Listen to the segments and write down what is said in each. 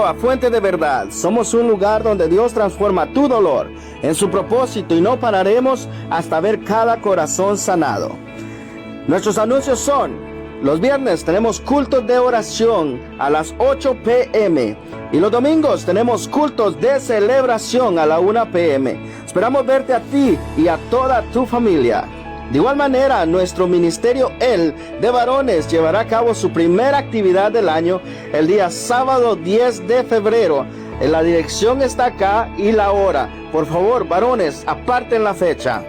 a Fuente de Verdad. Somos un lugar donde Dios transforma tu dolor en su propósito y no pararemos hasta ver cada corazón sanado. Nuestros anuncios son: los viernes tenemos cultos de oración a las 8 p.m. y los domingos tenemos cultos de celebración a la 1 p.m. Esperamos verte a ti y a toda tu familia. De igual manera, nuestro ministerio El de Varones llevará a cabo su primera actividad del año el día sábado 10 de febrero. La dirección está acá y la hora. Por favor, varones, aparten la fecha.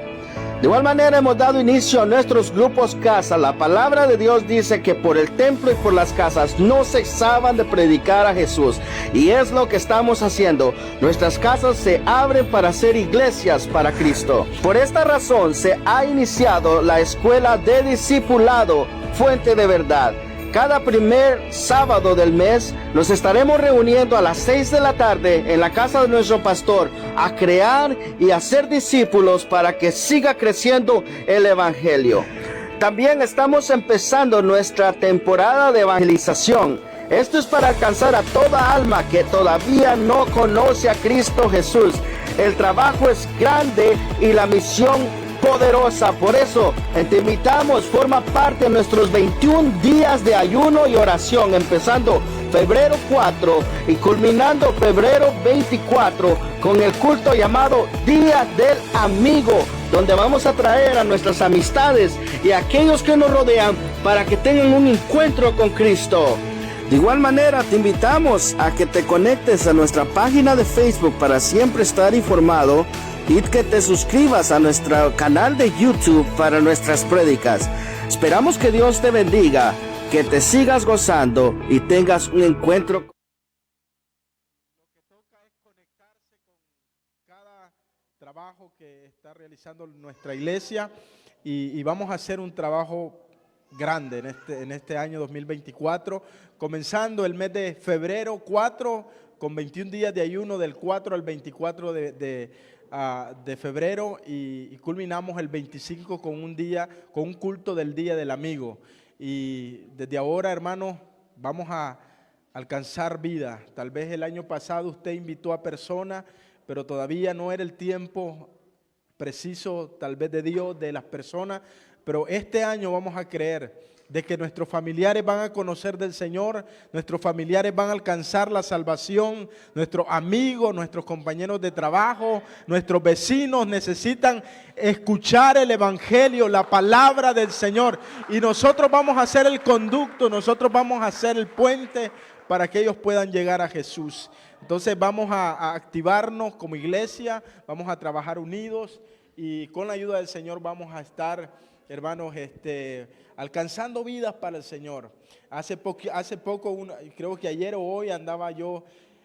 De igual manera hemos dado inicio a nuestros grupos casa. La palabra de Dios dice que por el templo y por las casas no cesaban de predicar a Jesús. Y es lo que estamos haciendo. Nuestras casas se abren para ser iglesias para Cristo. Por esta razón se ha iniciado la escuela de discipulado Fuente de Verdad. Cada primer sábado del mes nos estaremos reuniendo a las 6 de la tarde en la casa de nuestro pastor a crear y hacer discípulos para que siga creciendo el evangelio. También estamos empezando nuestra temporada de evangelización. Esto es para alcanzar a toda alma que todavía no conoce a Cristo Jesús. El trabajo es grande y la misión poderosa. Por eso te invitamos, forma parte de nuestros 21 días de ayuno y oración, empezando febrero 4 y culminando febrero 24 con el culto llamado Día del Amigo, donde vamos a traer a nuestras amistades y a aquellos que nos rodean para que tengan un encuentro con Cristo. De igual manera te invitamos a que te conectes a nuestra página de Facebook para siempre estar informado y que te suscribas a nuestro canal de YouTube para nuestras prédicas. Esperamos que Dios te bendiga, que te sigas gozando y tengas un encuentro. Lo que toca es conectarse con cada trabajo que está realizando nuestra iglesia y vamos a hacer un trabajo grande en este año 2024, comenzando el mes de febrero 4 con 21 días de ayuno del 4 al 24 de febrero y culminamos el 25 con un culto del Día del Amigo. Y desde ahora, hermanos, vamos a alcanzar vida. Tal vez el año pasado usted invitó a personas, pero todavía no era el tiempo preciso, tal vez de Dios, de las personas. Pero este año vamos a creer de que nuestros familiares van a conocer del Señor, nuestros familiares van a alcanzar la salvación, nuestros amigos, nuestros compañeros de trabajo, nuestros vecinos necesitan escuchar el Evangelio, la palabra del Señor. Y nosotros vamos a ser el conducto, nosotros vamos a ser el puente para que ellos puedan llegar a Jesús. Entonces vamos a activarnos como iglesia, vamos a trabajar unidos y con la ayuda del Señor vamos a estar, hermanos, alcanzando vidas para el Señor. Hace poco, creo que ayer o hoy andaba yo,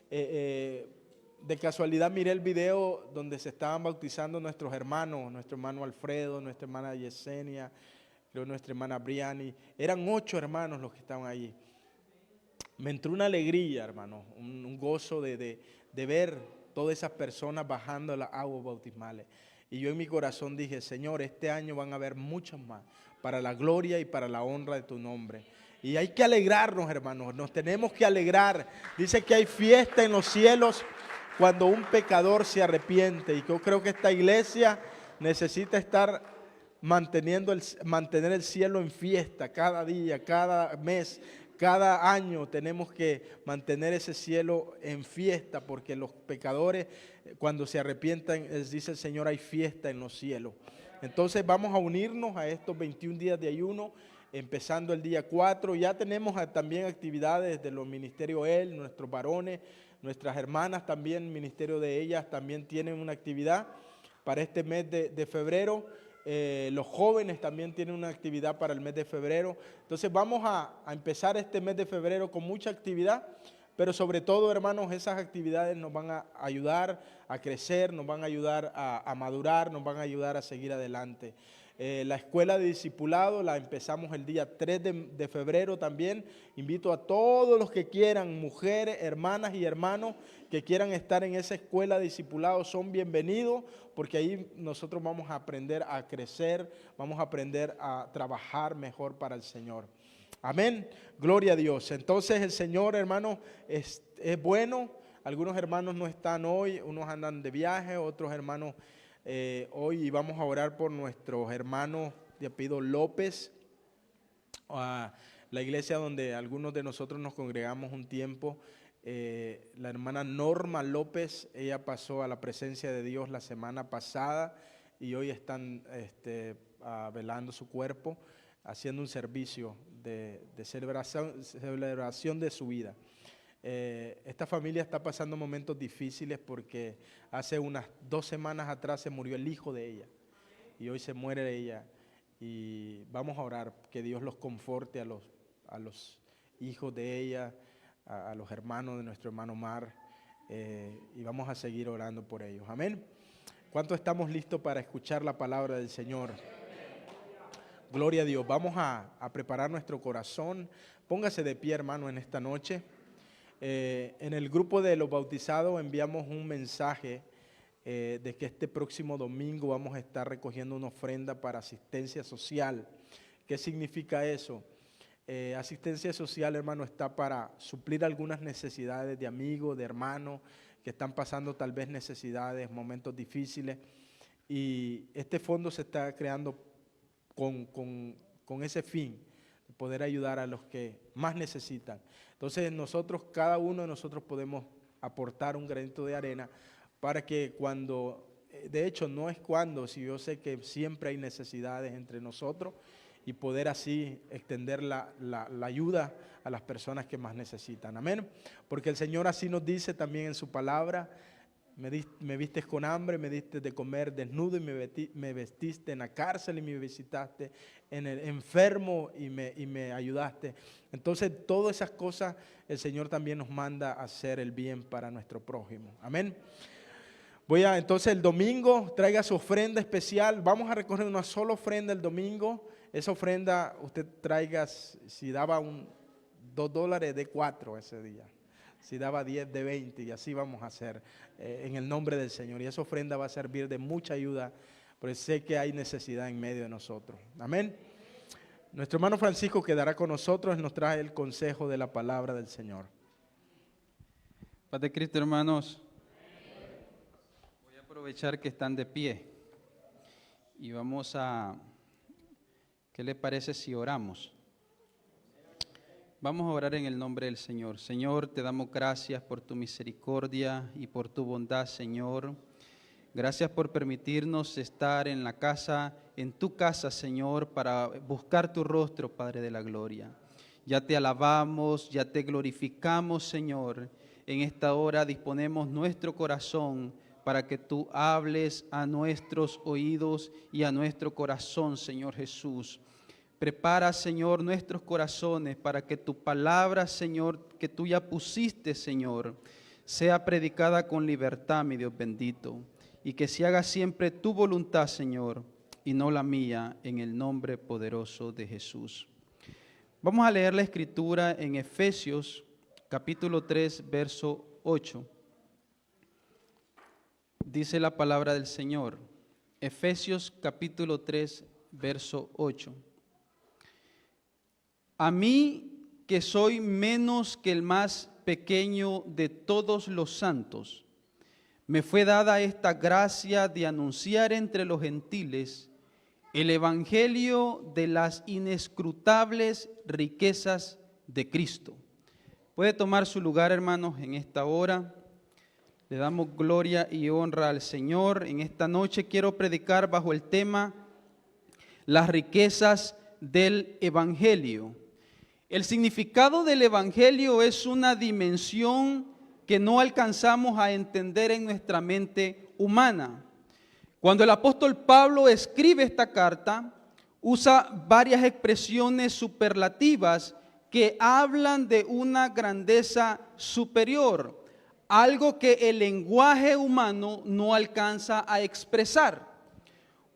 de casualidad miré el video donde se estaban bautizando nuestros hermanos, nuestro hermano Alfredo, nuestra hermana Yesenia, creo nuestra hermana Briani. Eran 8 hermanos los que estaban allí. Me entró una alegría, hermano, un gozo de ver todas esas personas bajando las aguas bautismales. Y yo en mi corazón dije: Señor, este año van a haber muchos más, para la gloria y para la honra de tu nombre. Y hay que alegrarnos, hermanos, nos tenemos que alegrar. Dice que hay fiesta en los cielos cuando un pecador se arrepiente. Y yo creo que esta iglesia necesita mantener el cielo en fiesta cada día, cada mes. Cada año tenemos que mantener ese cielo en fiesta, porque los pecadores, cuando se arrepientan, les dice el Señor, hay fiesta en los cielos. Entonces vamos a unirnos a estos 21 días de ayuno, empezando el día 4. Ya tenemos también actividades de los ministerios EL, nuestros varones, nuestras hermanas también, el ministerio de ellas también tienen una actividad para este mes de febrero. Los jóvenes también tienen una actividad para el mes de febrero. Entonces vamos a empezar este mes de febrero con mucha actividad, pero sobre todo, hermanos, esas actividades nos van a ayudar a crecer, nos van a ayudar a madurar, nos van a ayudar a seguir adelante. La escuela de discipulado la empezamos el día 3 de febrero también. Invito a todos los que quieran, mujeres, hermanas y hermanos, que quieran estar en esa escuela de discipulado, son bienvenidos, porque ahí nosotros vamos a aprender a crecer, vamos a aprender a trabajar mejor para el Señor. Amén, gloria a Dios. Entonces el Señor, hermano, es bueno. Algunos hermanos no están hoy, unos andan de viaje, otros hermanos hoy, y vamos a orar por nuestros hermanos de apellido López, la iglesia donde algunos de nosotros nos congregamos un tiempo. La hermana Norma López, ella pasó a la presencia de Dios la semana pasada y hoy están velando su cuerpo, haciendo un servicio de celebración de su vida. Esta familia está pasando momentos difíciles porque hace unas 2 semanas atrás se murió el hijo de ella y hoy se muere ella, y vamos a orar que Dios los conforte a los hijos de ella, a los hermanos de nuestro hermano Mar, y vamos a seguir orando por ellos. Amén. ¿Cuánto estamos listos para escuchar la palabra del Señor? Gloria a Dios. Vamos a preparar nuestro corazón. Póngase de pie, hermano, en esta noche. En el grupo de los bautizados enviamos un mensaje de que este próximo domingo vamos a estar recogiendo una ofrenda para asistencia social. ¿Qué significa eso? Asistencia social, hermano, está para suplir algunas necesidades de amigos, de hermanos que están pasando tal vez necesidades, momentos difíciles, y este fondo se está creando con ese fin, de poder ayudar a los que más necesitan. Entonces nosotros, cada uno de nosotros podemos aportar un granito de arena para que de hecho no es si yo sé que siempre hay necesidades entre nosotros, y poder así extender la ayuda a las personas que más necesitan. Amén. Porque el Señor así nos dice también en su palabra: me vistes con hambre, me diste de comer desnudo, y me vestiste en la cárcel, y me visitaste en el enfermo, y me ayudaste. Entonces todas esas cosas el Señor también nos manda a hacer el bien para nuestro prójimo. Amén. Entonces el domingo traiga su ofrenda especial. Vamos a recoger una sola ofrenda el domingo. Esa ofrenda usted traiga, si daba $2 de 4 ese día, si daba 10 de 20, y así vamos a hacer en el nombre del Señor. Y esa ofrenda va a servir de mucha ayuda, porque sé que hay necesidad en medio de nosotros. Amén. Nuestro hermano Francisco quedará con nosotros y nos trae el consejo de la palabra del Señor. Paz de Cristo, hermanos. Voy a aprovechar que están de pie y vamos a... ¿Qué le parece si oramos? Vamos a orar en el nombre del Señor. Señor, te damos gracias por tu misericordia y por tu bondad, Señor. Gracias por permitirnos estar en tu casa, Señor, para buscar tu rostro, Padre de la gloria. Ya te alabamos, ya te glorificamos, Señor. En esta hora disponemos nuestro corazón para que tú hables a nuestros oídos y a nuestro corazón, Señor Jesús. Prepara, Señor, nuestros corazones para que tu palabra, Señor, que tú ya pusiste, Señor, sea predicada con libertad, mi Dios bendito, y que se haga siempre tu voluntad, Señor, y no la mía, en el nombre poderoso de Jesús. Vamos a leer la escritura en Efesios, capítulo 3, verso 8. Dice la palabra del Señor, Efesios capítulo 3, verso 8. A mí, que soy menos que el más pequeño de todos los santos, me fue dada esta gracia de anunciar entre los gentiles el evangelio de las inescrutables riquezas de Cristo. Puede tomar su lugar, hermanos, en esta hora. Le damos gloria y honra al Señor. En esta noche quiero predicar bajo el tema las riquezas del evangelio. El significado del evangelio es una dimensión que no alcanzamos a entender en nuestra mente humana. Cuando el apóstol Pablo escribe esta carta, usa varias expresiones superlativas que hablan de una grandeza superior, algo que el lenguaje humano no alcanza a expresar.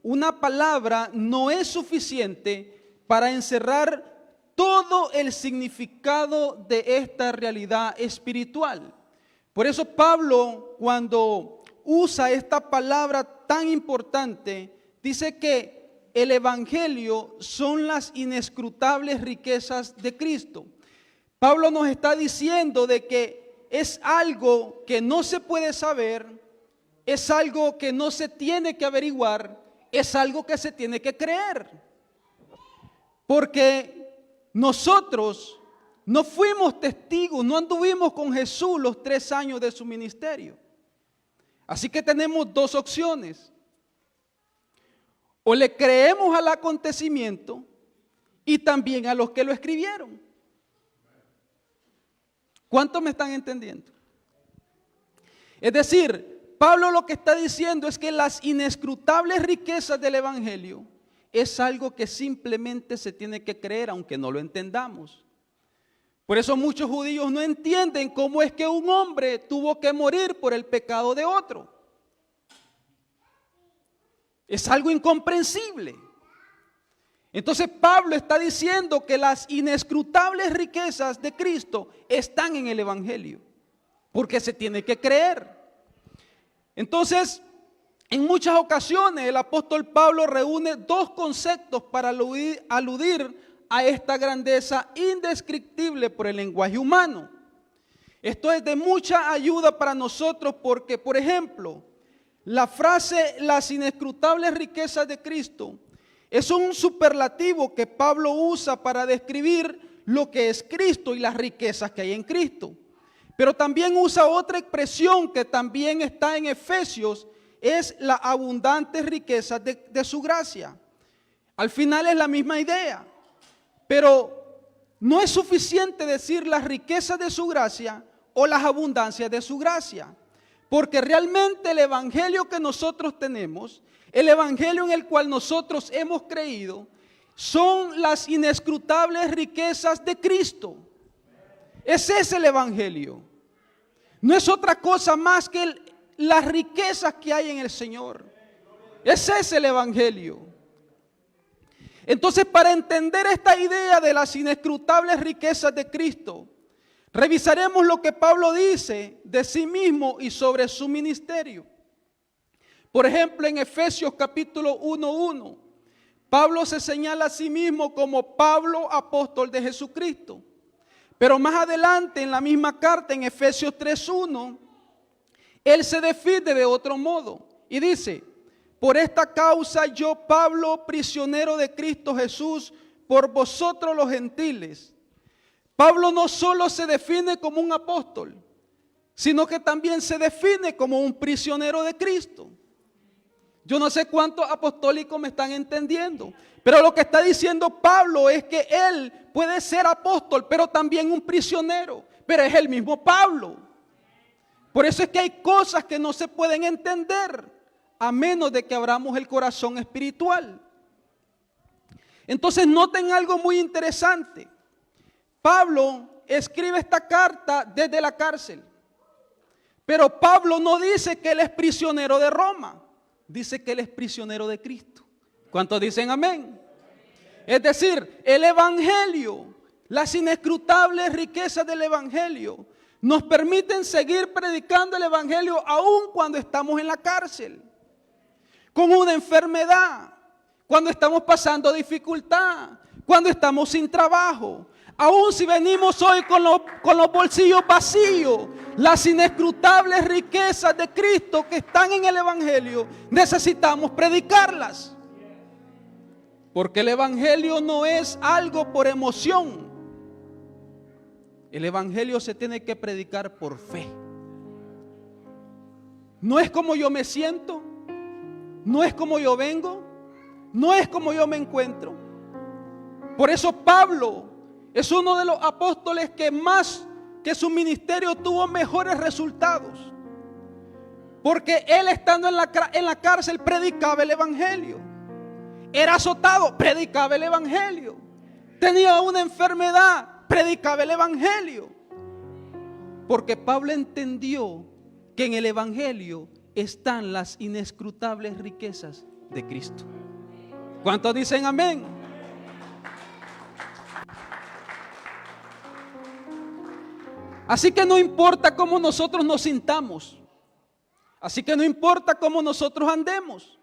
una palabra no es suficiente para encerrar todo el significado de esta realidad espiritual. Por eso Pablo, cuando usa esta palabra tan importante, dice que el evangelio son las inescrutables riquezas de Cristo. Pablo nos está diciendo de que es algo que no se puede saber, es algo que no se tiene que averiguar, es algo que se tiene que creer. Porque nosotros no fuimos testigos, no anduvimos con Jesús los 3 años de su ministerio. Así que tenemos 2 opciones. O le creemos al acontecimiento y también a los que lo escribieron. ¿Cuántos me están entendiendo? Es decir, Pablo lo que está diciendo es que las inescrutables riquezas del evangelio es algo que simplemente se tiene que creer aunque no lo entendamos. Por eso muchos judíos no entienden cómo es que un hombre tuvo que morir por el pecado de otro. Es algo incomprensible. Entonces Pablo está diciendo que las inescrutables riquezas de Cristo están en el evangelio, porque se tiene que creer. Entonces, en muchas ocasiones el apóstol Pablo reúne 2 conceptos para aludir a esta grandeza indescriptible por el lenguaje humano. Esto es de mucha ayuda para nosotros porque, por ejemplo, la frase las inescrutables riquezas de Cristo es un superlativo que Pablo usa para describir lo que es Cristo y las riquezas que hay en Cristo. Pero también usa otra expresión que también está en Efesios, es la abundante riqueza de su gracia. Al final es la misma idea, pero no es suficiente decir las riquezas de su gracia o las abundancias de su gracia, porque realmente el evangelio que nosotros tenemos, el evangelio en el cual nosotros hemos creído, son las inescrutables riquezas de Cristo. Ese es el evangelio. No es otra cosa más que las riquezas que hay en el Señor. Ese es el evangelio. Entonces, para entender esta idea de las inescrutables riquezas de Cristo, revisaremos lo que Pablo dice de sí mismo y sobre su ministerio. Por ejemplo, en Efesios capítulo 1:1, Pablo se señala a sí mismo como Pablo, apóstol de Jesucristo. Pero más adelante en la misma carta, en Efesios 3:1, él se define de otro modo y dice: por esta causa yo, Pablo, prisionero de Cristo Jesús, por vosotros los gentiles. Pablo no solo se define como un apóstol, sino que también se define como un prisionero de Cristo. Yo no sé cuántos apostólicos me están entendiendo, pero lo que está diciendo Pablo es que él puede ser apóstol, pero también un prisionero, pero es el mismo Pablo. Por eso es que hay cosas que no se pueden entender a menos de que abramos el corazón espiritual. Entonces noten algo muy interesante. Pablo escribe esta carta desde la cárcel, pero Pablo no dice que él es prisionero de Roma, dice que él es prisionero de Cristo. ¿Cuántos dicen amén? Es decir, el evangelio, las inescrutables riquezas del evangelio nos permiten seguir predicando el evangelio aun cuando estamos en la cárcel, con una enfermedad, cuando estamos pasando dificultad, cuando estamos sin trabajo. Aún si venimos hoy con los bolsillos vacíos, las inescrutables riquezas de Cristo que están en el evangelio, necesitamos predicarlas. Porque el evangelio no es algo por emoción. El evangelio se tiene que predicar por fe. No es como yo me siento, no es como yo vengo, no es como yo me encuentro. Por eso Pablo es uno de los apóstoles que su ministerio tuvo mejores resultados. Porque él, estando en la cárcel, predicaba el evangelio. Era azotado, predicaba el evangelio. Tenía una enfermedad, predicaba el evangelio. Porque Pablo entendió que en el evangelio están las inescrutables riquezas de Cristo. ¿Cuántos dicen amén? Así que no importa cómo nosotros nos sintamos. Así que no importa cómo nosotros andemos.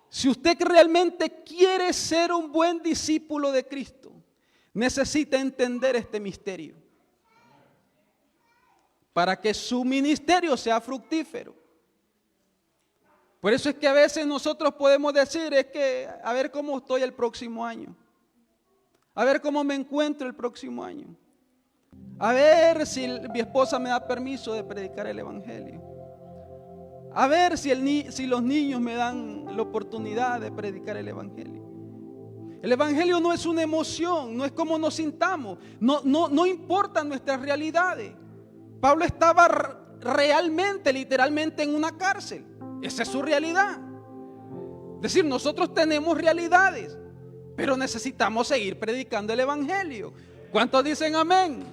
Si usted realmente quiere ser un buen discípulo de Cristo, necesita entender este misterio para que su ministerio sea fructífero. Por eso es que a veces nosotros podemos decir, es que a ver cómo estoy el próximo año, a ver cómo me encuentro el próximo año, a ver si mi esposa me da permiso de predicar el evangelio, a ver si los niños me dan la oportunidad de predicar el evangelio. El evangelio no es una emoción, no es como nos sintamos, no importan nuestras realidades. Pablo estaba realmente, literalmente en una cárcel. Esa es su realidad. Es decir, nosotros tenemos realidades, pero necesitamos seguir predicando el evangelio. ¿Cuántos dicen amén?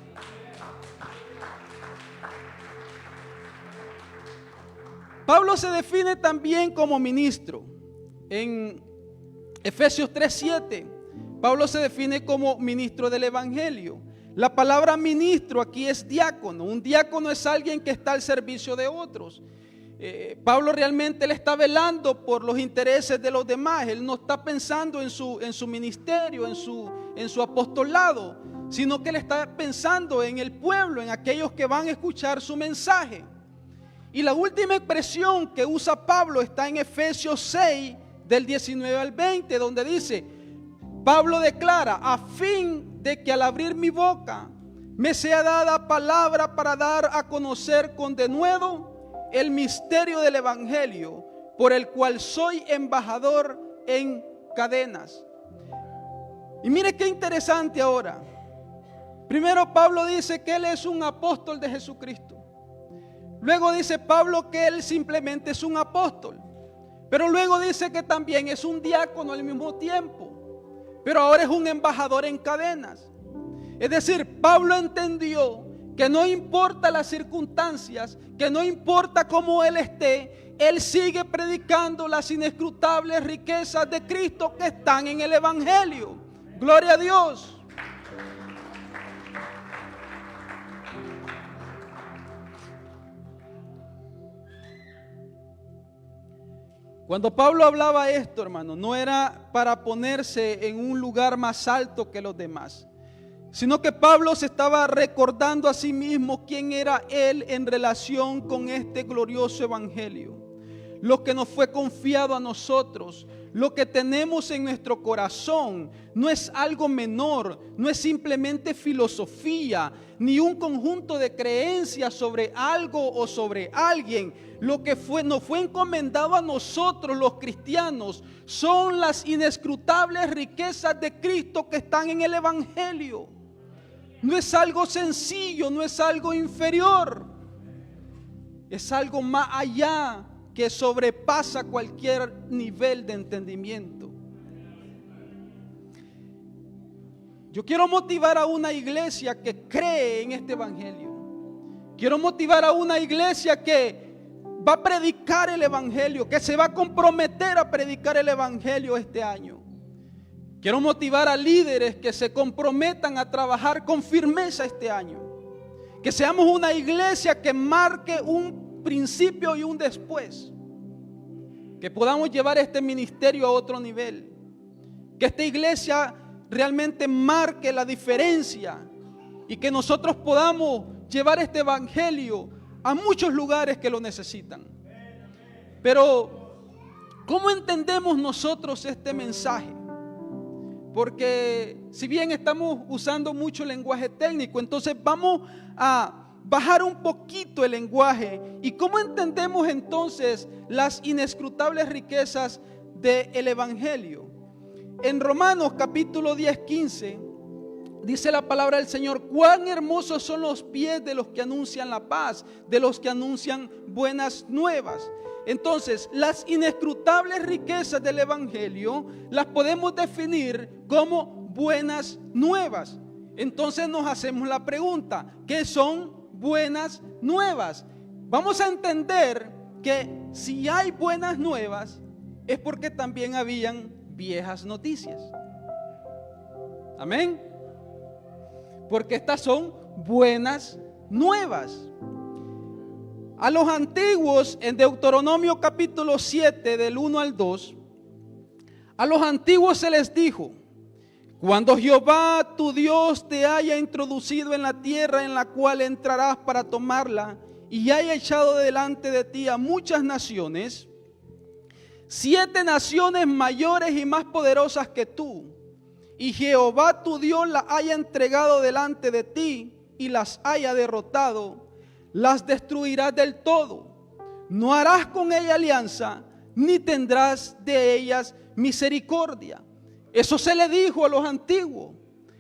Pablo se define también como ministro. En Efesios 3:7, Pablo se define como ministro del evangelio. La palabra ministro aquí es diácono. Un diácono es alguien que está al servicio de otros. Pablo realmente le está velando por los intereses de los demás. Él no está pensando en su ministerio, en su apostolado, sino que él está pensando en el pueblo, en aquellos que van a escuchar su mensaje. Y la última expresión que usa Pablo está en Efesios 6, del 19 al 20, donde dice: Pablo declara, a fin de que al abrir mi boca me sea dada palabra para dar a conocer con denuedo el misterio del evangelio, por el cual soy embajador en cadenas. Y mire qué interesante ahora. Primero Pablo dice que él es un apóstol de Jesucristo. Luego dice Pablo que él simplemente es un apóstol. Pero luego dice que también es un diácono al mismo tiempo. Pero ahora es un embajador en cadenas. Es decir, Pablo entendió que no importa las circunstancias, que no importa cómo él esté, él sigue predicando las inescrutables riquezas de Cristo que están en el evangelio. Gloria a Dios. Cuando Pablo hablaba esto, hermano, no era para ponerse en un lugar más alto que los demás, sino que Pablo se estaba recordando a sí mismo quién era él en relación con este glorioso evangelio. Lo que nos fue confiado a nosotros, lo que tenemos en nuestro corazón, no es algo menor, no es simplemente filosofía, ni un conjunto de creencias sobre algo o sobre alguien. Lo que nos fue encomendado a nosotros los cristianos son las inescrutables riquezas de Cristo que están en el evangelio. No es algo sencillo, no es algo inferior, es algo más allá que sobrepasa cualquier nivel de entendimiento. Yo quiero motivar a una iglesia que cree en este evangelio. Quiero motivar a una iglesia que va a predicar el evangelio, que se va a comprometer a predicar el evangelio este año. Quiero motivar a líderes que se comprometan a trabajar con firmeza este año. Que seamos una iglesia que marque un principio y un después. Que podamos llevar este ministerio a otro nivel. Que esta iglesia realmente marque la diferencia. Y que nosotros podamos llevar este evangelio a muchos lugares que lo necesitan. Pero, ¿cómo entendemos nosotros este mensaje? Porque si bien estamos usando mucho lenguaje técnico, entonces vamos a bajar un poquito el lenguaje. ¿Y cómo entendemos entonces las inescrutables riquezas del evangelio? En Romanos capítulo 10:15 dice la palabra del Señor: cuán hermosos son los pies de los que anuncian la paz, de los que anuncian buenas nuevas. Entonces, las inescrutables riquezas del evangelio las podemos definir como buenas nuevas. Entonces nos hacemos la pregunta: ¿qué son buenas nuevas? Vamos a entender que si hay buenas nuevas, es porque también habían viejas noticias. Amén. Porque estas son buenas nuevas. A los antiguos, en Deuteronomio capítulo 7, del 1 al 2, a los antiguos se les dijo: cuando Jehová tu Dios te haya introducido en la tierra en la cual entrarás para tomarla, y haya echado delante de ti a muchas naciones, 7 naciones mayores y más poderosas que tú, y Jehová tu Dios las haya entregado delante de ti y las haya derrotado, las destruirás del todo. No harás con ella alianza, ni tendrás de ellas misericordia. Eso se le dijo a los antiguos.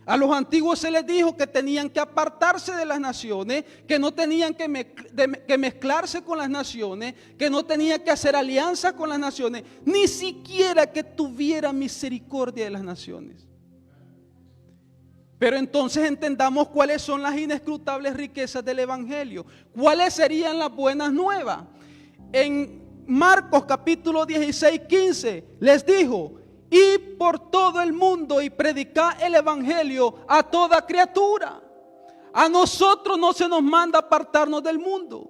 A los antiguos se les dijo que tenían que apartarse de las naciones, que no tenían que mezclarse con las naciones, que no tenían que hacer alianza con las naciones, ni siquiera que tuviera misericordia de las naciones. Pero entonces entendamos cuáles son las inescrutables riquezas del Evangelio. ¿Cuáles serían las buenas nuevas? En Marcos capítulo 16, 15 les dijo: id por todo el mundo y predicad el Evangelio a toda criatura. A nosotros no se nos manda apartarnos del mundo.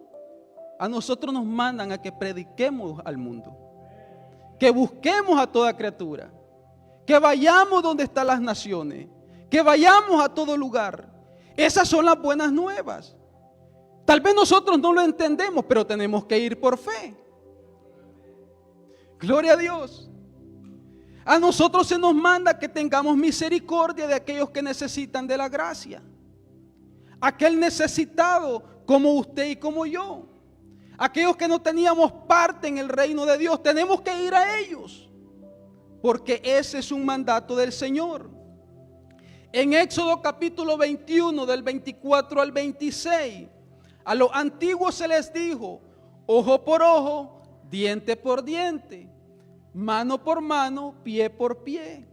A nosotros nos mandan a que prediquemos al mundo, que busquemos a toda criatura, que vayamos donde están las naciones, que vayamos a todo lugar. Esas son las buenas nuevas. Tal vez nosotros no lo entendemos, pero tenemos que ir por fe. Gloria a Dios. A nosotros se nos manda que tengamos misericordia de aquellos que necesitan de la gracia. Aquel necesitado como usted y como yo. Aquellos que no teníamos parte en el reino de Dios, tenemos que ir a ellos, porque ese es un mandato del Señor. En Éxodo capítulo 21, del 24 al 26, a los antiguos se les dijo: ojo por ojo, diente por diente, mano por mano, pie por pie.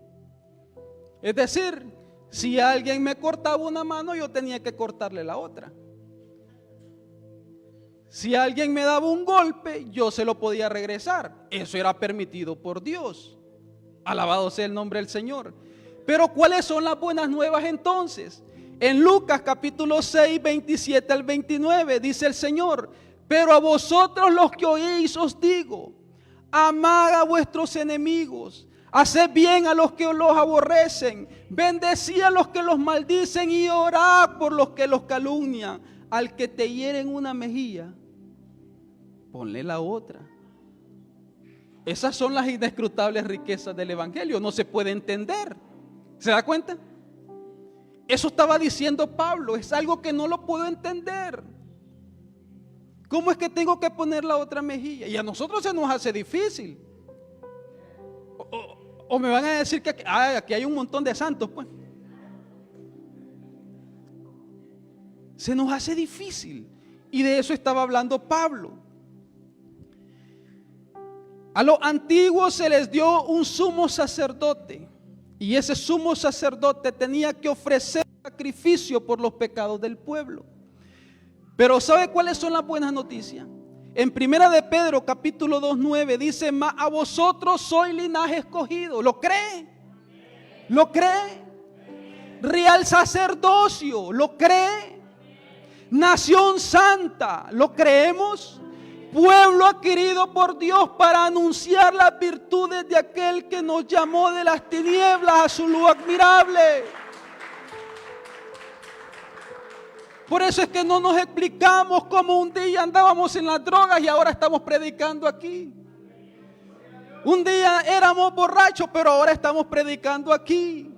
Es decir, si alguien me cortaba una mano, yo tenía que cortarle la otra. Si alguien me daba un golpe, yo se lo podía regresar. Eso era permitido por Dios. Alabado sea el nombre del Señor. Pero ¿cuáles son las buenas nuevas entonces? En Lucas capítulo 6, 27 al 29 dice el Señor: pero a vosotros los que oís os digo, amad a vuestros enemigos, haced bien a los que los aborrecen, bendecid a los que los maldicen y orad por los que los calumnian. Al que te hieren una mejilla, ponle la otra. Esas son las inescrutables riquezas del Evangelio. No se puede entender. ¿Se da cuenta? Eso estaba diciendo Pablo. Es algo que no lo puedo entender. ¿Cómo es que tengo que poner la otra mejilla? Y a nosotros se nos hace difícil. O me van a decir que aquí hay un montón de santos, pues. Se nos hace difícil. Y de eso estaba hablando Pablo. A los antiguos se les dio un sumo sacerdote. Y ese sumo sacerdote tenía que ofrecer sacrificio por los pecados del pueblo. Pero ¿sabe cuáles son las buenas noticias? En primera de Pedro capítulo 2:9 dice: mas a vosotros sois linaje escogido. ¿Lo cree? ¿Lo cree? Real sacerdocio. ¿Lo cree? Nación santa. ¿Lo creemos? Pueblo adquirido por Dios para anunciar las virtudes de aquel que nos llamó de las tinieblas a su luz admirable. Por eso es que no nos explicamos cómo un día andábamos en las drogas y ahora estamos predicando aquí. Un día éramos borrachos, pero ahora estamos predicando aquí.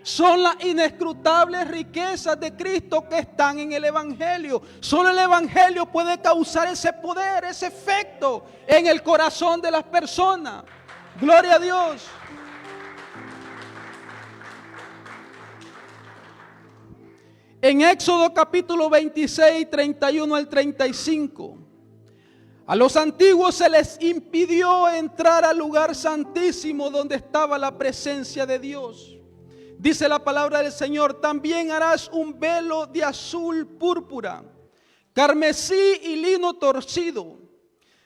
Son las inescrutables riquezas de Cristo que están en el Evangelio. Solo el Evangelio puede causar ese poder, ese efecto en el corazón de las personas. Gloria a Dios. En Éxodo capítulo 26, 31 al 35, a los antiguos se les impidió entrar al lugar santísimo donde estaba la presencia de Dios. Dice la palabra del Señor: también harás un velo de azul púrpura, carmesí y lino torcido.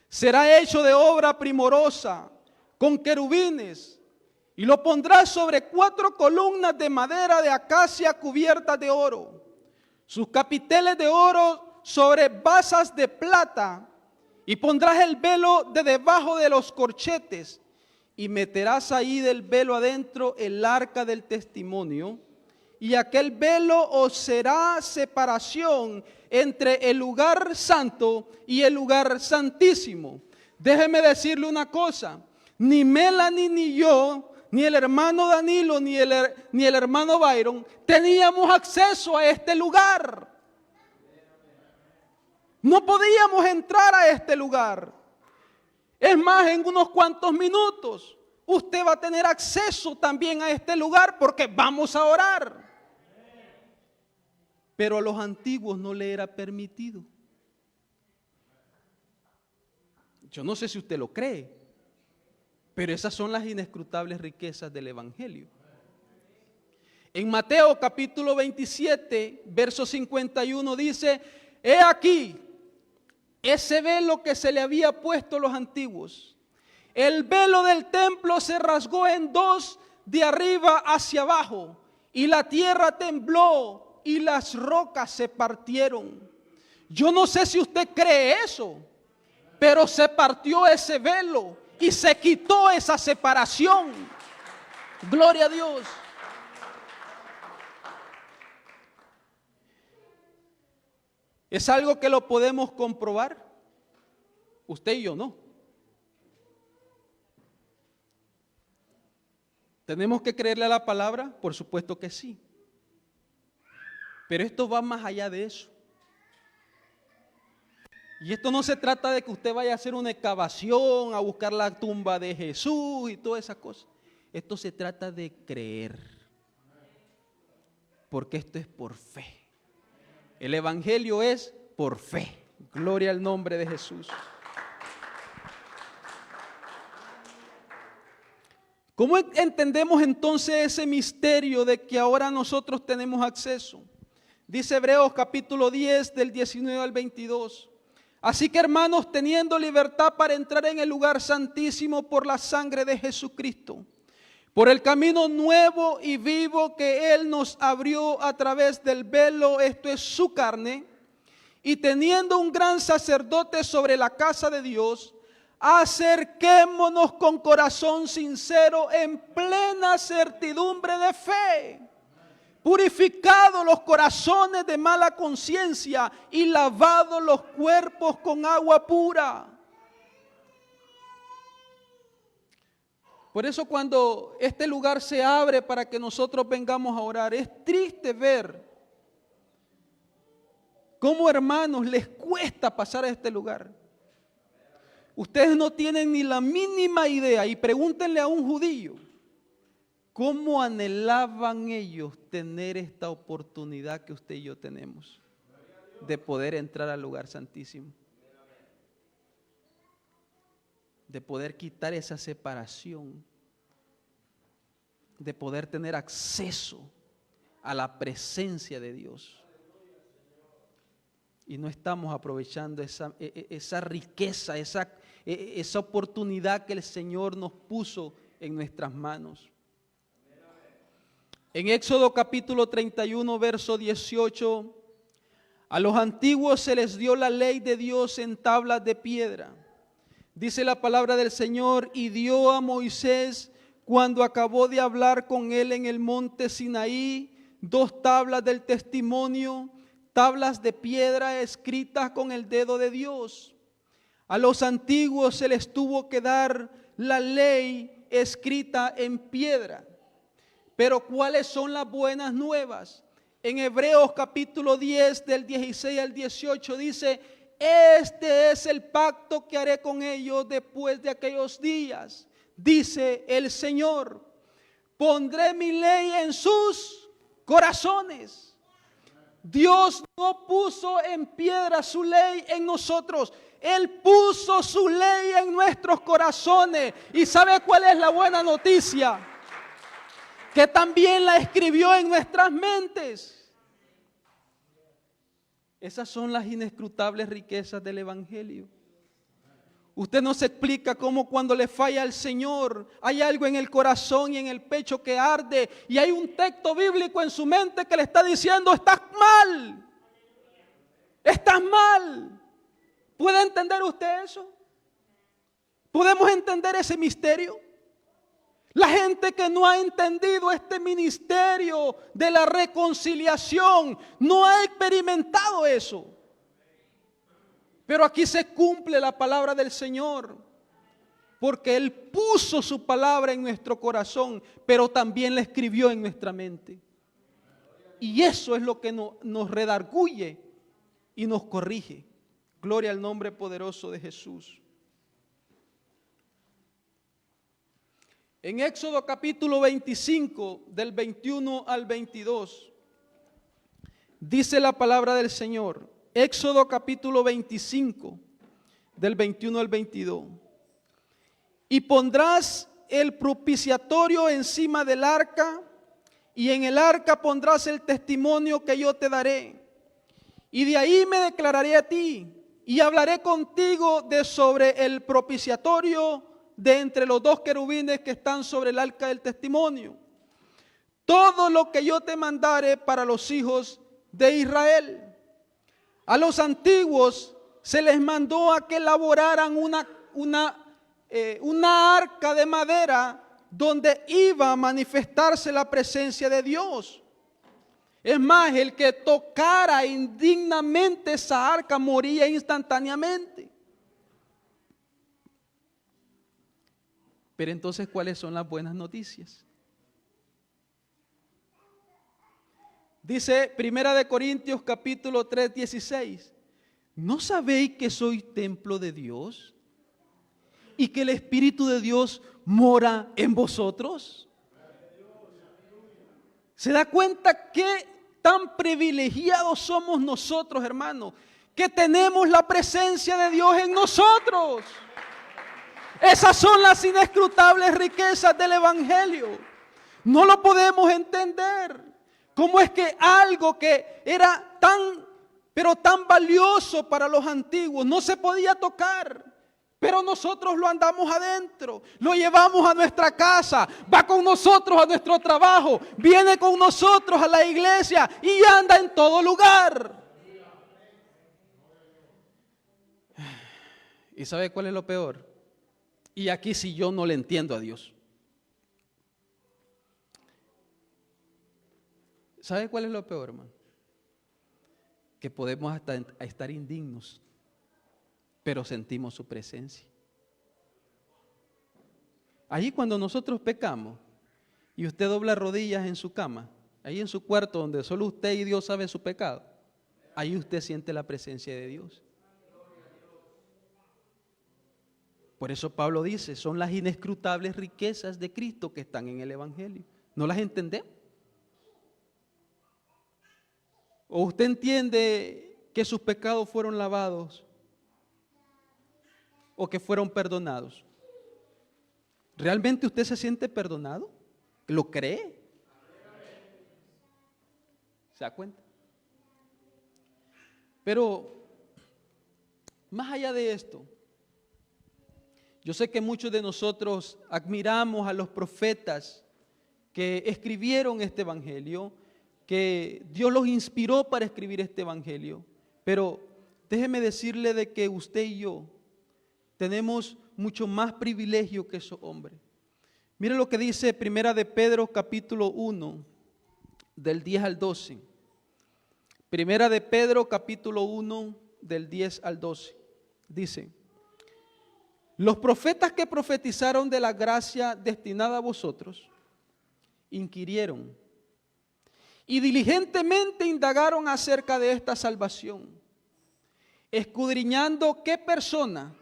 Será hecho de obra primorosa, con querubines, y lo pondrás sobre 4 columnas de madera de acacia cubiertas de oro, sus capiteles de oro sobre basas de plata, y pondrás el velo de debajo de los corchetes, y meterás ahí del velo adentro el arca del testimonio, y aquel velo os será separación entre el lugar santo y el lugar santísimo. Déjeme decirle una cosa, ni Melanie ni yo, ni el hermano Danilo, ni el hermano Byron, teníamos acceso a este lugar. No podíamos entrar a este lugar. Es más, en unos cuantos minutos, usted va a tener acceso también a este lugar porque vamos a orar. Pero a los antiguos no le era permitido. Yo no sé si usted lo cree, pero esas son las inescrutables riquezas del Evangelio. En Mateo capítulo 27, verso 51 dice, he aquí, ese velo que se le había puesto a los antiguos. El velo del templo se rasgó en 2 de arriba hacia abajo, y la tierra tembló y las rocas se partieron. Yo no sé si usted cree eso, pero se partió ese velo y se quitó esa separación. Gloria a Dios. Es algo que lo podemos comprobar. Usted y yo no. ¿Tenemos que creerle a la palabra? Por supuesto que sí. Pero esto va más allá de eso. Y esto no se trata de que usted vaya a hacer una excavación, a buscar la tumba de Jesús y todas esas cosas. Esto se trata de creer. Porque esto es por fe. El Evangelio es por fe. Gloria al nombre de Jesús. ¿Cómo entendemos entonces ese misterio de que ahora nosotros tenemos acceso? Dice Hebreos capítulo 10 del 19 al 22. Así que hermanos, teniendo libertad para entrar en el lugar santísimo por la sangre de Jesucristo, por el camino nuevo y vivo que Él nos abrió a través del velo, esto es su carne, y teniendo un gran sacerdote sobre la casa de Dios, acerquémonos con corazón sincero en plena certidumbre de fe, purificados los corazones de mala conciencia y lavados los cuerpos con agua pura. Por eso cuando este lugar se abre para que nosotros vengamos a orar, es triste ver cómo, hermanos, les cuesta pasar a este lugar. Ustedes no tienen ni la mínima idea, y pregúntenle a un judío, ¿cómo anhelaban ellos tener esta oportunidad que usted y yo tenemos de poder entrar al lugar santísimo? De poder quitar esa separación, de poder tener acceso a la presencia de Dios. Y no estamos aprovechando esa riqueza, esa oportunidad que el Señor nos puso en nuestras manos. En Éxodo capítulo 31, verso 18, a los antiguos se les dio la ley de Dios en tablas de piedra. Dice la palabra del Señor, y dio a Moisés, cuando acabó de hablar con él en el monte Sinaí, 2 tablas del testimonio, tablas de piedra escritas con el dedo de Dios. A los antiguos se les tuvo que dar la ley escrita en piedra. Pero ¿cuáles son las buenas nuevas? En Hebreos capítulo 10 del 16 al 18 dice, este es el pacto que haré con ellos después de aquellos días, dice el Señor. Pondré mi ley en sus corazones. Dios no puso en piedra su ley en nosotros. Él puso su ley en nuestros corazones. ¿Y sabe cuál es la buena noticia? Que también la escribió en nuestras mentes. Esas son las inescrutables riquezas del Evangelio. Usted no se explica cómo cuando le falla al Señor hay algo en el corazón y en el pecho que arde y hay un texto bíblico en su mente que le está diciendo: estás mal, estás mal. ¿Puede entender usted eso? ¿Podemos entender ese misterio? La gente que no ha entendido este ministerio de la reconciliación no ha experimentado eso. Pero aquí se cumple la palabra del Señor, porque Él puso su palabra en nuestro corazón, pero también la escribió en nuestra mente. Y eso es lo que nos redarguye y nos corrige. Gloria al nombre poderoso de Jesús. En Éxodo capítulo 25, del 21 al 22, dice la palabra del Señor. Éxodo capítulo 25, del 21 al 22. Y pondrás el propiciatorio encima del arca, y en el arca pondrás el testimonio que yo te daré. Y de ahí me declararé a ti, y hablaré contigo de sobre el propiciatorio de entre los dos querubines que están sobre el arca del testimonio. Todo lo que yo te mandare para los hijos de Israel. A los antiguos se les mandó a que elaboraran una arca de madera donde iba a manifestarse la presencia de Dios. Es más, el que tocara indignamente esa arca moría instantáneamente. Pero entonces, ¿cuáles son las buenas noticias? Dice 1 Corintios capítulo 3, 16. ¿No sabéis que sois templo de Dios y que el Espíritu de Dios mora en vosotros? ¿Se da cuenta qué tan privilegiados somos nosotros, hermanos? Que tenemos la presencia de Dios en nosotros. Esas son las inescrutables riquezas del Evangelio. No lo podemos entender. ¿Cómo es que algo que era pero tan valioso para los antiguos no se podía tocar? Pero nosotros lo andamos adentro, lo llevamos a nuestra casa, va con nosotros a nuestro trabajo, viene con nosotros a la iglesia y anda en todo lugar. ¿Y sabe cuál es lo peor? Y aquí sí yo no le entiendo a Dios. ¿Sabe cuál es lo peor, hermano? Que podemos hasta estar indignos, pero sentimos su presencia. Allí cuando nosotros pecamos y usted dobla rodillas en su cama, ahí en su cuarto donde solo usted y Dios saben su pecado, ahí usted siente la presencia de Dios. Por eso Pablo dice, son las inescrutables riquezas de Cristo que están en el Evangelio. ¿No las entendemos? ¿O usted entiende que sus pecados fueron lavados o que fueron perdonados? ¿Realmente usted se siente perdonado? ¿Lo cree? ¿Se da cuenta? Pero más allá de esto, yo sé que muchos de nosotros admiramos a los profetas que escribieron este evangelio, que Dios los inspiró para escribir este evangelio, pero déjeme decirle de que usted y yo tenemos mucho más privilegio que esos hombres. Mire lo que dice Primera de Pedro capítulo 1 del 10 al 12. Primera de Pedro capítulo 1 del 10 al 12. Dice: los profetas que profetizaron de la gracia destinada a vosotros inquirieron y diligentemente indagaron acerca de esta salvación, escudriñando qué persona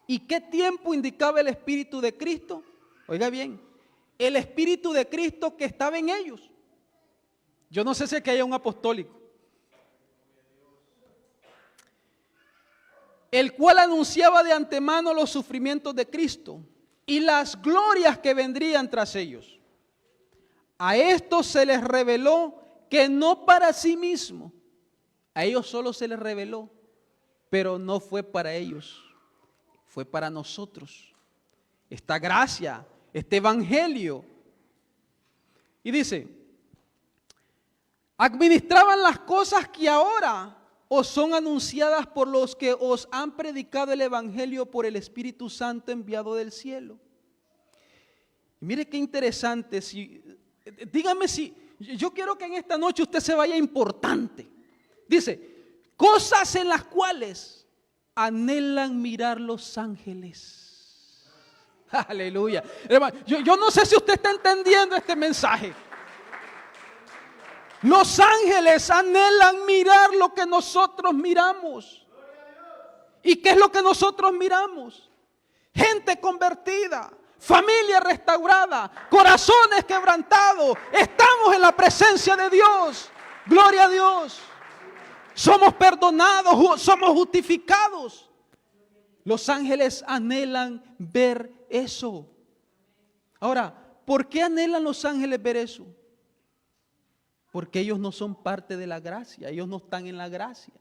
y qué tiempo indicaba el Espíritu de Cristo. Oiga bien, el Espíritu de Cristo que estaba en ellos. Yo no sé si aquí haya un apostólico, el cual anunciaba de antemano los sufrimientos de Cristo y las glorias que vendrían tras ellos. A estos se les reveló que no para sí mismo, a ellos solo se les reveló, pero no fue para ellos. fue para nosotros. Esta gracia, este evangelio. Y dice, administraban las cosas que ahora os son anunciadas por los que os han predicado el evangelio por el Espíritu Santo enviado del cielo. Y mire qué interesante, dígame si, yo quiero que en esta noche usted se vaya importante. Dice, cosas en las cuales anhelan mirar los ángeles. Aleluya. Yo no sé si usted está entendiendo este mensaje. Los ángeles anhelan mirar lo que nosotros miramos. ¿Y qué es lo que nosotros miramos? Gente convertida, familia restaurada, corazones quebrantados. Estamos en la presencia de Dios. Gloria a Dios. Somos perdonados, somos justificados. Los ángeles anhelan ver eso. Ahora, ¿por qué anhelan los ángeles ver eso? Porque ellos no son parte de la gracia, ellos no están en la gracia.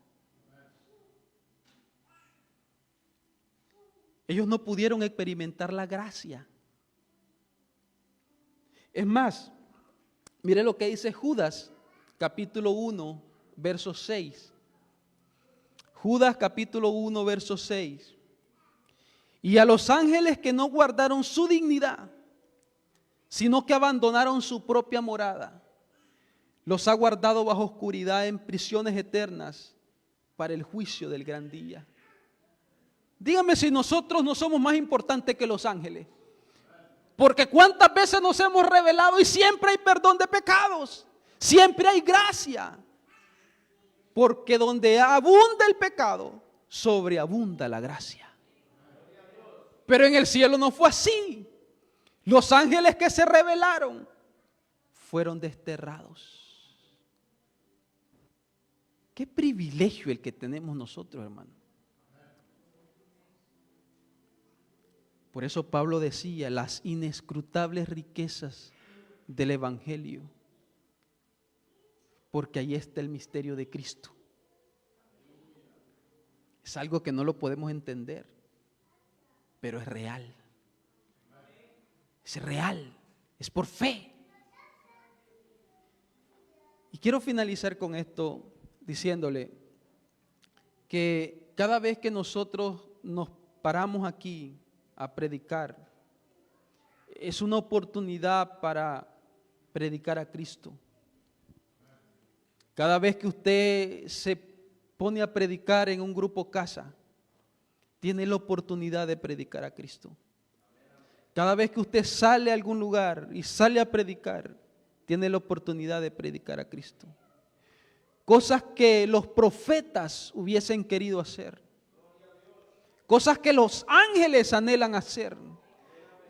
Ellos no pudieron experimentar la gracia. Es más, mire lo que dice Judas, capítulo 1, verso 6. Judas, capítulo 1, verso 6. Y a los ángeles que no guardaron su dignidad, sino que abandonaron su propia morada, los ha guardado bajo oscuridad en prisiones eternas para el juicio del gran día. Dígame si nosotros no somos más importantes que los ángeles. Porque cuántas veces nos hemos revelado y siempre hay perdón de pecados. Siempre hay gracia. Porque donde abunda el pecado, sobreabunda la gracia. Pero en el cielo no fue así. Los ángeles que se rebelaron fueron desterrados. Qué privilegio el que tenemos nosotros, hermano. Por eso Pablo decía, las inescrutables riquezas del evangelio. Porque ahí está el misterio de Cristo. Es algo que no lo podemos entender, pero es real. Es real, es por fe. Y quiero finalizar con esto diciéndole que cada vez que nosotros nos paramos aquí a predicar, es una oportunidad para predicar a Cristo. Cada vez que usted se pone a predicar en un grupo casa, tiene la oportunidad de predicar a Cristo. Cada vez que usted sale a algún lugar y sale a predicar, tiene la oportunidad de predicar a Cristo. Cosas que los profetas hubiesen querido hacer. Cosas que los ángeles anhelan hacer.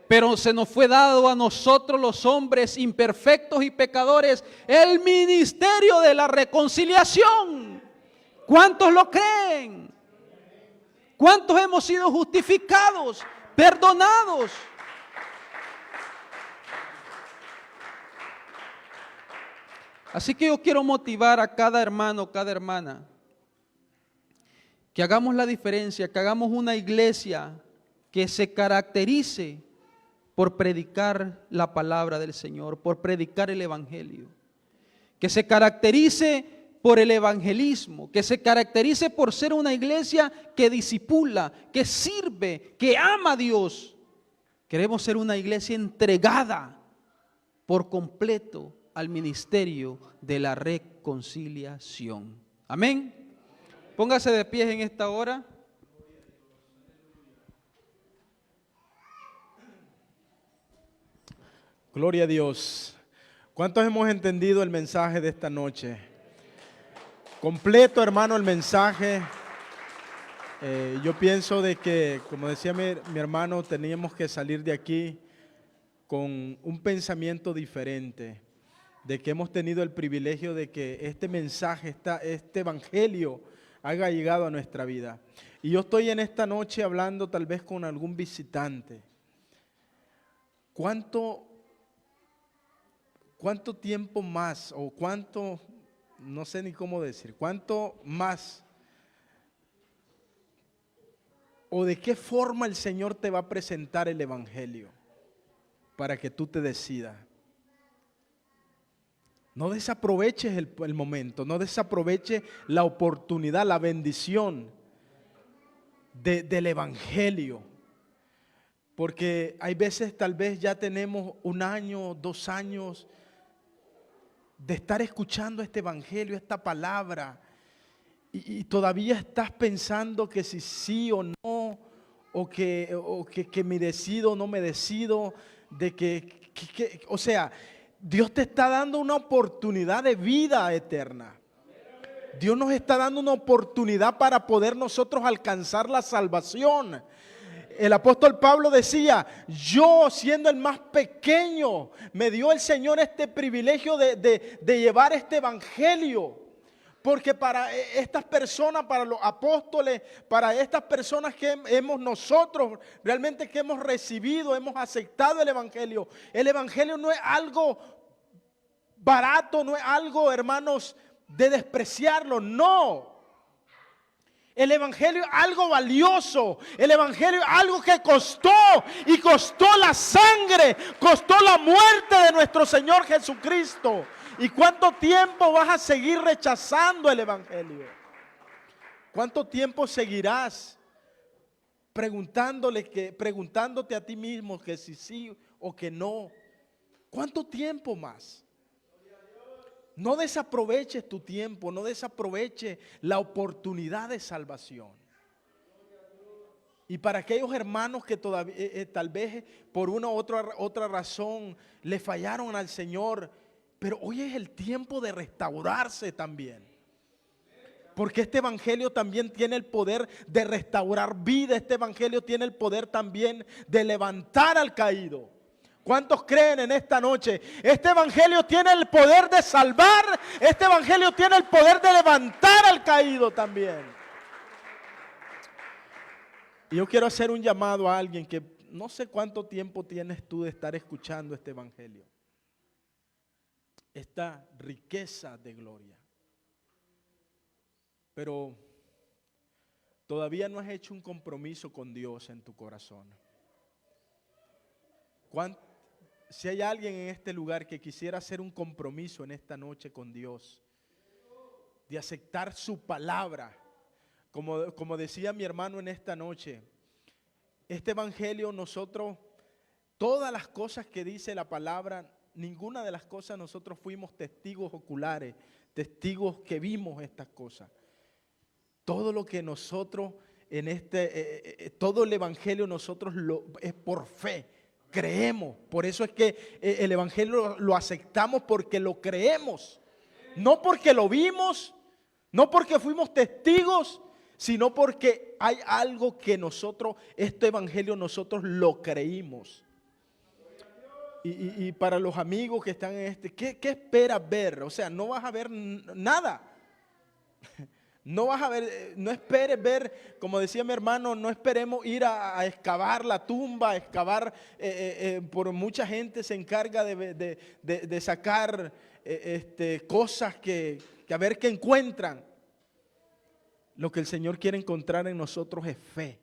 Pero se nos fue dado a nosotros los hombres imperfectos y pecadores el ministerio de la reconciliación. ¿Cuántos lo creen? ¿Cuántos hemos sido justificados, perdonados? Así que yo quiero motivar a cada hermano, cada hermana, que hagamos la diferencia, que hagamos una iglesia que se caracterice por predicar la palabra del Señor, por predicar el evangelio, que se caracterice por el evangelismo, que se caracterice por ser una iglesia que discipula, que sirve, que ama a Dios. Queremos ser una iglesia entregada por completo al ministerio de la reconciliación. Amén. Póngase de pie en esta hora. Gloria a Dios. ¿Cuántos hemos entendido el mensaje de esta noche? Completo, hermano, el mensaje. Yo pienso de que, como decía mi hermano, teníamos que salir de aquí con un pensamiento diferente, de que hemos tenido el privilegio de que este mensaje, este evangelio haya llegado a nuestra vida. Y yo estoy en esta noche hablando tal vez con algún visitante. ¿Cuánto tiempo más o cuánto, no sé ni cómo decir, cuánto más o de qué forma el Señor te va a presentar el Evangelio para que tú te decidas. No desaproveches el momento, no desaproveches la oportunidad, la bendición del Evangelio. Porque hay veces tal vez ya tenemos 1 año, 2 años de estar escuchando este Evangelio, esta palabra, y todavía estás pensando que si sí o no, o que me decido o no me decido, o sea, Dios te está dando una oportunidad de vida eterna. Dios nos está dando una oportunidad para poder nosotros alcanzar la salvación. El apóstol Pablo decía, yo siendo el más pequeño, me dio el Señor este privilegio de llevar este evangelio. Porque para estas personas, para los apóstoles, para estas personas que hemos nosotros, realmente que hemos recibido, hemos aceptado el evangelio no es algo barato, no es algo, hermanos, de despreciarlo, no. El evangelio es algo valioso, el evangelio es algo que costó, y costó la sangre, costó la muerte de nuestro Señor Jesucristo. ¿Y cuánto tiempo vas a seguir rechazando el evangelio? ¿Cuánto tiempo seguirás preguntándote a ti mismo que si sí o que no? ¿Cuánto tiempo más? No desaproveches tu tiempo, no desaproveches la oportunidad de salvación. Y para aquellos hermanos que todavía, tal vez por una u otra razón le fallaron al Señor, pero hoy es el tiempo de restaurarse también. Porque este evangelio también tiene el poder de restaurar vida, este evangelio tiene el poder también de levantar al caído. ¿Cuántos creen en esta noche? Este evangelio tiene el poder de salvar, este evangelio tiene el poder de levantar al caído también. Y yo quiero hacer un llamado a alguien que no sé cuánto tiempo tienes tú de estar escuchando este evangelio. Esta riqueza de gloria. Pero todavía no has hecho un compromiso con Dios en tu corazón. Si hay alguien en este lugar que quisiera hacer un compromiso en esta noche con Dios, de aceptar su palabra, como decía mi hermano en esta noche, este evangelio nosotros, todas las cosas que dice la palabra, ninguna de las cosas nosotros fuimos testigos oculares, testigos que vimos estas cosas. Todo lo que nosotros todo el evangelio nosotros es por fe, creemos. Por eso es que el evangelio lo aceptamos porque lo creemos. No porque lo vimos, no porque fuimos testigos, sino porque hay algo que nosotros, este evangelio nosotros lo creímos. Y para los amigos que están en ¿qué esperas ver? O sea, no vas a ver nada. No vas a ver, no esperes ver, como decía mi hermano, no esperemos ir a excavar la tumba, a excavar, por mucha gente se encarga de sacar cosas que a ver qué encuentran. Lo que el Señor quiere encontrar en nosotros es fe.